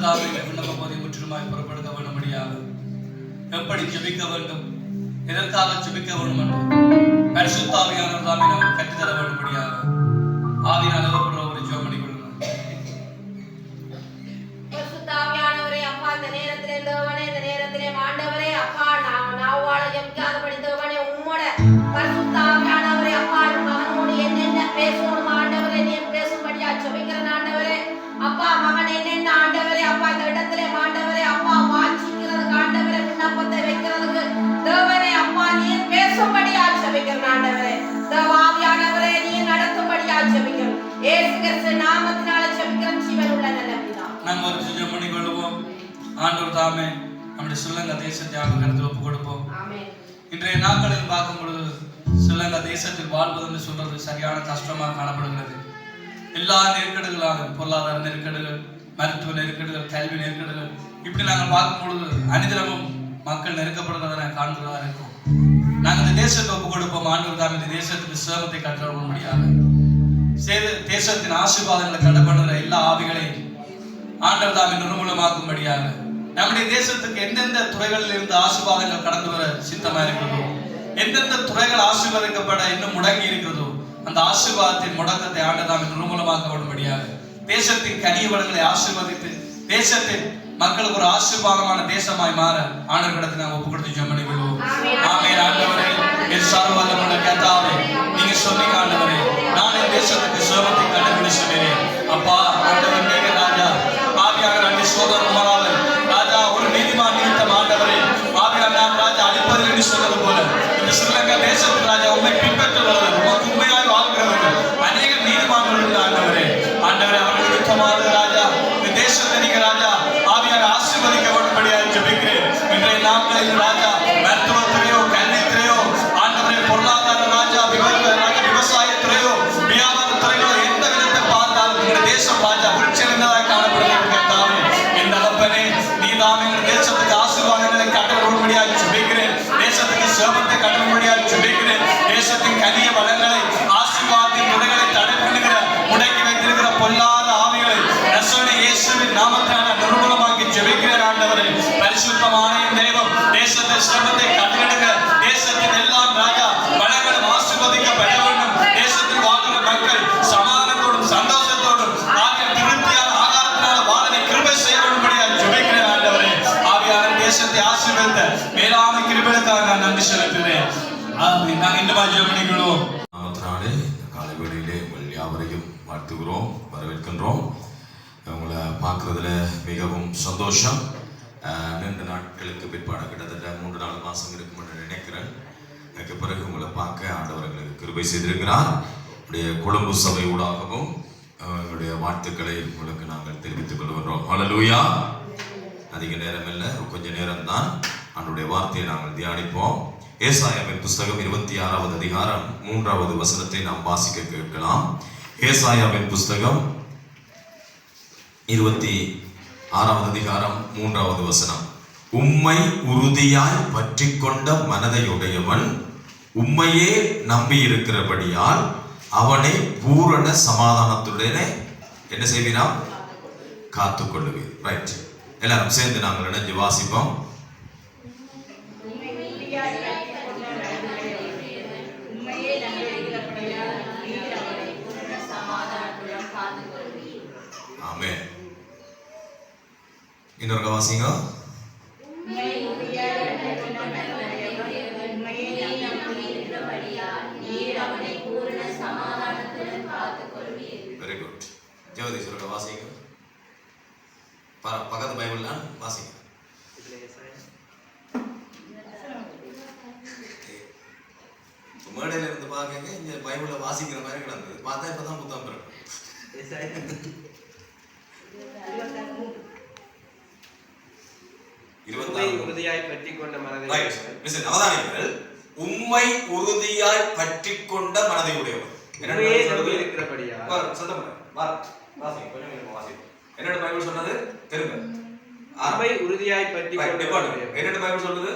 ஆண்டவர் தாமே இந்த விண்ணப்ப போதை முற்றிலுமாய் புறப்படுத்த வேண்டும்படியாக எப்படி ஜெபிக்க வேண்டும், எதற்காக ஜெபிக்க வேண்டும் என்று பரிசுத்த ஆவியானவர் தாமே நமக்கு கற்றுத்தர வேண்டும்படியாக ஆவியானவர் நிரப்பப்படுற ஒரு ஜெபம் பண்ணிக் கொள்ளுங்கள். பரிசுத்த ஆவியானவரே, அப்பா, இந்த நேரத்திலே தேவனே, இந்த நேரத்திலே ஆண்டவரே, அப்பா, நான் வாழ ஜெபிக்காதபடி தேவனே, உம்மோட பரிசுத்த ஆவியானவரே, அப்பா, மகனோடு என்னென்ன பேசணும் ஆண்டவரே, நீ பேசும்படியா ஜெபிக்கிறேன் ஆண்டவரே. அப்பா, மகன் என்னென்ன ஆண்டவரே, அப்பா, இந்த இடத்திலே ஆண்டவரே, அப்பா, வாஞ்சிக்கிறதுக்கு ஆண்டவரே, விண்ணப்பத்தை வைக்கிறதுக்கு தேவனே, அப்பா, நீ பேசும்படியா ஜெபிக்கிறேன் ஆண்டவரே. தேவாவியானவரே, நீ நடத்தும்படியா ஜெபிக்கிறேன். இயேசு கிறிஸ்து நாமத்தினால ஜெபிக்கிறேன் ஜீவனுள்ள நல்ல பிதாவே. நாம் ஒரு ஜெபம் பண்ணிக் கொள்வோம். ஆண்டவர் தாமே நம்முடைய ஸ்ரீலங்கா தேசத்தியாக கருத்தில் ஒப்புக் கொடுப்போம். ஆமென். இன்றைய நாட்களில் பார்க்கும் பொழுது ஸ்ரீலங்கா தேசத்தில் வாழ்வது என்று சொல்றது சரியான கஷ்டமாக காணப்படுகிறது. எல்லா நெருக்கடிகளாலும், பொருளாதார நெருக்கடிகள், மருத்துவ நெருக்கடிகள், கல்வி நெருக்கடிகள், இப்படி நாங்கள் பார்க்கும் பொழுது அனிதினமும் மக்கள் நெருக்கப்படுவதை காண்கிறதா இருக்கும். நாங்கள் இந்த தேசத்தை ஒப்புக் கொடுப்போம். ஆண்டவர் தாம் இந்த தேசத்துக்கு சேமத்தை கற்ற முடியாது. தேசத்தின் ஆசீர்வாதங்களை தடைப்படுகிற எல்லா ஆவிகளையும் ஆண்டவர் தாம் நிர்மூலமாக்கும்படியாக நம்முடைய தேசத்துக்கு எந்தெந்த துறைகளில் இருந்து ஆசீர்வாதங்கள் கடந்து வர சித்தமா இருக்கிறதோ, எந்தெந்த துறைகள் ஆசீர்வதிக்கப்பட இன்னும் முடங்கி இருக்கிறதோ, அந்த ஆசீர்வாதத்தின் முடக்கத்தை ஆண்டதாம் நிர்மூலமாக்க வேண்டும்படியாக தேசத்தின் கனிய வளங்களை ஆசீர்வதித்து தேசத்தின் மக்களுக்கு ஒரு ஆசீர்வாதமான தேசமாய் மாற ஆண்டவரிடத்தை நாம் ஒப்புக் கொடுத்து ஜெபம் பண்ணி கொள்வோம். ஆமென். ஆண்டவரே, என் சர்வவல்லமையுள்ள கர்த்தாவே, நீங்க சொன்னீங்க ஆண்டவரே, நான் என் தேசத்துக்கு சேமத்தை கண்டுபிடி சொன்னேன். அப்பா, ஆண்டவர் நீங்க ராஜா, ஆவியானவர் அன்னை சோதரன் மராவன் ராஜா, ஒரு நீதிமான் நிமித்தம் ஆண்டவரே, ஆவியானவர் ராஜா அடிப்பதில் என்று சொன்னது போல இந்த ஸ்ரீலங்கா தேசத்தில் ராஜா உண்மை பின்பற்றுபவர்கள், உமக்கு உண்மையாய் வாழ்கிறவர்கள் அநேக நீதிமான்கள் உள்ள ஆண்டவரே. ஆண்டவரே, அவர்கள் நிமித்தமாக ராஜா இந்த தேசத்தை நீங்க ராஜா ஆவியானவர் ஆசீர்வதிக்க வேண்டும்படியாக ஜெபிக்கிறேன். இன்றைய நாட்களில் ராஜா மருத்துவத்துறையோ, கல்வித்துறையோ, ஆண்டவரே, பொருளாதார ராஜா, விவசாயத்துறையோ, வியாபாரத்துறையோ, எந்த விதத்தை பார்த்தாலும் எங்கள் தேசம் ராஜா உள்சிறந்ததாக காணப்படுகிறது. கர்த்தாவே, என் தகப்பனே, நீதாமே எங்கள் தேசத்துக்கு ஆசீர்வாதங்களை கட்டப்படும்படியாக ஜெபிக்கிறேன். தேசத்துக்கு சேமத்தை கட்டப்படும்படியாக ஜெபிக்கிறேன். தேசத்தின் கனிய வளங்களை, ஆசீர்வாதத்தின் துறைகளை தடை பண்ணுகிற, முடக்கி வைத்திருக்கிற பொல்லாத ஆவிகளை நசரேய இயேசுவின் நாமத்தினால நிர்மூலமாக்கி ஜெபிக்கிறேன். ஆண்டவரே, பரிசுத்தமான தெய்வம் தேசத்தை சேமத்தை கட்டளிடுங்க. தேசத்தின் எல்லாம் ராஜா வளங்களும் ஆசீர்வதிக்கப்பட வேண்டும். தேசத்தில் வாழ்கிற மக்கள் சமாதானத்தோடும் சந்தோஷத்தோடும் திருப்தியான ஆகாரத்தினால வாழனை கிருபை செய்ய வேண்டும்படியாக ஜெபிக்கிறேன். ஆண்டவரே, ஆவியான தேசத்தை ஆசீர்வதித்த மேலான கிருபைக்காக நான் நன்றி செலுத்துகிறேன். நாங்கள் இன்னுமா ஜெபம் பண்ணிக்கொள்வோம். நாமத்தினாலே காலை வேளையிலே உங்கள் யாவரையும் வாழ்த்துகிறோம், வரவேற்கின்றோம். உங்களை பார்க்குறதுல மிகவும் சந்தோஷம். நீண்ட நாட்களுக்கு பிற்பாடு கிட்டத்தட்ட 3-4 மாதம் இருக்கும் என்று நினைக்கிறேன். அதுக்கு பிறகு உங்களை பார்க்க ஆண்டவர் எங்களுக்கு கிருபை செய்திருக்கிறார். உடைய கொழும்பு சபை ஊடாகவும் எங்களுடைய வாழ்த்துக்களை உங்களுக்கு நாங்கள் தெரிவித்துக் கொள்கின்றோம். ஹல்லேலூயா. அதிக நேரம் இல்லை, கொஞ்ச நேரம் தான் ஆண்டவருடைய வார்த்தையை நாங்கள் தியானிப்போம். ஏசாயாவின் புஸ்தகம் 26வது அதிகாரம் 3வது வசனத்தை நாம் வாசிக்க கேட்கலாம். ஏசாயாவின் புஸ்தகம் 26வது அதிகாரம் 3வது வசனம். உம்மை உறுதியாய் பற்றி கொண்ட மனதையுடையவன் உம்மையே நம்பி இருக்கிறபடியால் அவனை பூரண சமாதானத்துடனே என்ன செய்வீனாம்? காத்துக்கொள்ளுவீர். ரைட், எல்லாரும் சேர்ந்து நாங்கள் இணைஞ்சு வாசிப்போம். ஆமென். இன்னொரு வாசிங்க. Very good. ஜெகதீஸ்வரர் வாசிங்க. பக்கத்து பைபிள் தான் வாசிங்க. மேடையில இருந்து பாருங்க, இங்க பைபிள வாசிக்கிற மாதிரி கிடந்தது. பார்த்தா இப்பதான் புத்தகம் பிறகு உறுதியாய் பற்றி கொண்ட மனதை உம்மை உறுதியாய் பற்றி கொண்ட மனதை உடையவர் என்னோட பைபிள் சொன்னது திரும்ப உறுதியாய் பற்றி என்னோட பைபிள் சொல்லுது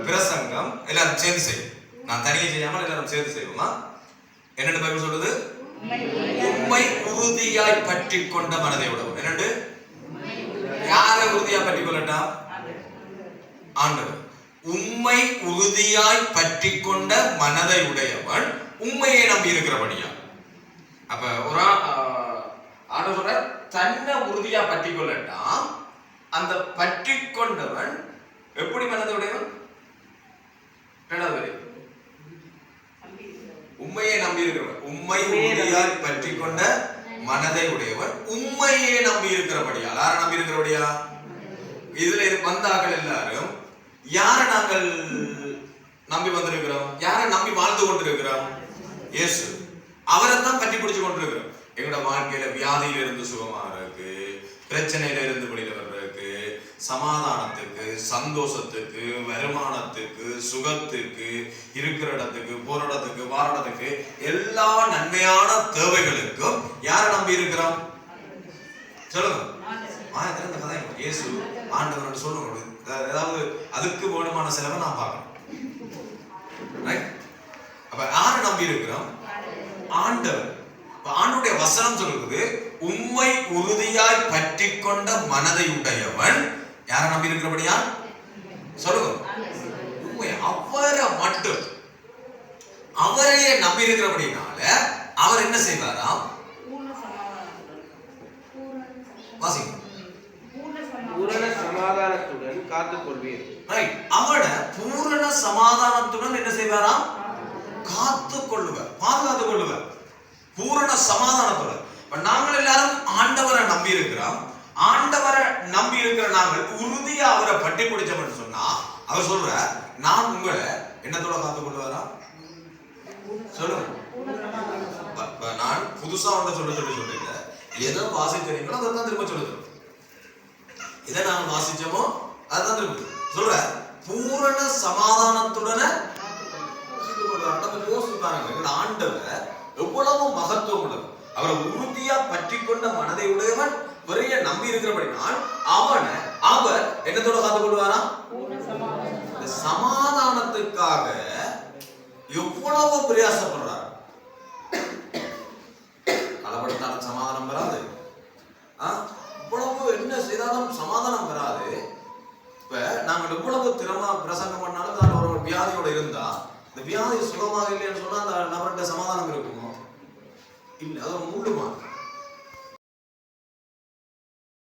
பிரசங்கம். எல்லாரும் சேர்ந்து செய்யும். நான் தனியே செய்யாமல் எல்லாரும் சேர்ந்து செய்வோமா? என்னோட பைபிள் சொல்லுது உம்மை உறுதியாய் பற்றி கொண்ட மனதை உடையவர். என்னண்டு உறுதியா பற்றி கொள்ளட்டா? ஆண்டவர். உம்மை உறுதியாய் பற்றி கொண்ட மனதை உடையவன் உண்மையை நம்பி இருக்கிறபடியா. அப்ப ஒரு ஆண்டவர் தன்னை உறுதியா பற்றி கொள்ளட்டா, அந்த பற்றி கொண்டவன் எப்படி மனதை உடையவன்? உண்மையை நம்பி இருக்கிறவன், உண்மை உறுதியாய் பற்றி கொண்ட மனதை உடையவன் உண்மையே நம்பி இருக்கிறபடியா. யார நம்பி இருக்கிறபடியா? இதுல வந்தார்கள் எல்லாரும் யார நாங்கள் நம்பி வந்திருக்கிறோம்? யார நம்பி வாழ்ந்து கொண்டிருக்கிறோம்? இயேசு. அவரை தான் பற்றி பிடிச்சு கொண்டிருக்கிறோம். எங்களோட வாழ்க்கையில வியாதியில இருந்து சுகமாறதுக்கு, பிரச்சனையில இருந்து வெளியில வர்றதுக்கு, சமாதானத்துக்கு, சந்தோஷத்துக்கு, வருமானத்துக்கு, சுகத்துக்கு, இருக்கிற இடத்துக்கு, போற இடத்துக்கு, வார இடத்துக்கு, எல்லா நன்மையான தேவைகளுக்கும் யாரை நம்பி இருக்கிறோம்? சொல்லுங்க. திறந்த கதை இயேசு ஆண்டவர் சொல்லுங்க. ஏதாவது அதுக்கு வேணுமான செலவை நான் பார்க்கணும். அப்ப யாரை நம்பி இருக்கிறோம்? ஆண்டவர். ஆண்டுடைய வசனம் சொல்லுது, உம்மை உறுதியாய் பற்றி கொண்ட மனதை உடையவன் யாரை நம்பி இருக்கிறபடியா? சொல்லுங்க. உண்மை அவரை மட்டும், அவரையே நம்பி இருக்கிறபடினால அவர் என்ன செய்வாராம்? வாசிங்க. பூரண சமாதானத்துடன் காத்துக் கொள்வீர். அவனை பூரண சமாதானத்துடன் என்ன செய்வாராம்? காத்துக் கொள்ளுவார், பாதுகாத்துக் கொள்ளுவார். பூரண சமாதானத்துடன். நாங்கள் எல்லாரும் ஆண்டவரை நம்பி இருக்கிறோம். ஆண்டவரை நம்பி இருக்கிற நாங்கள் உறுதியா அவரை பட்டி பிடிச்சோம்னு சொன்னா அவர் சொல்ற, நான் உங்களை என்னத்தோட காத்துக் கொள்வாரா? சொல்லுங்க. நான் புதுசா ஒன்று சொல்றீங்க. எதை வாசிக்கிறீங்களோ அதை தான் திரும்ப சொல்லுது. இதை நாங்கள் வாசிச்சோமோ அதுதான் திரும்ப சொல்ற. பூரண சமாதானத்துடன ஆண்டவர் எவ்வளவு மகத்துவம் உள்ளது. அவரை உறுதியா பற்றி கொண்ட மனதை உடையவன் வரைய நம்பி இருக்கிறபடினால் அவர் என்னத்தோட காத்துக் கொள்வாரா? சமாதானத்துக்காக எவ்வளவு பிரயாசப்படுறார். களப்படுத்தான சமாதானம் வராது. இவ்வளவு என்ன செய்தாலும் சமாதானம் வராது. இப்ப நாங்கள் எவ்வளவு திறமா பிரசங்கம் பண்ணாலும் தான் ஒரு வியாதியோட இருந்தா இந்த வியாதி சுகமாக இல்லைன்னு சொன்னா அந்த நபர்கிட்ட சமாதானம் இருக்குமோ? இல்லை, அது ஒரு முள்ளுமா.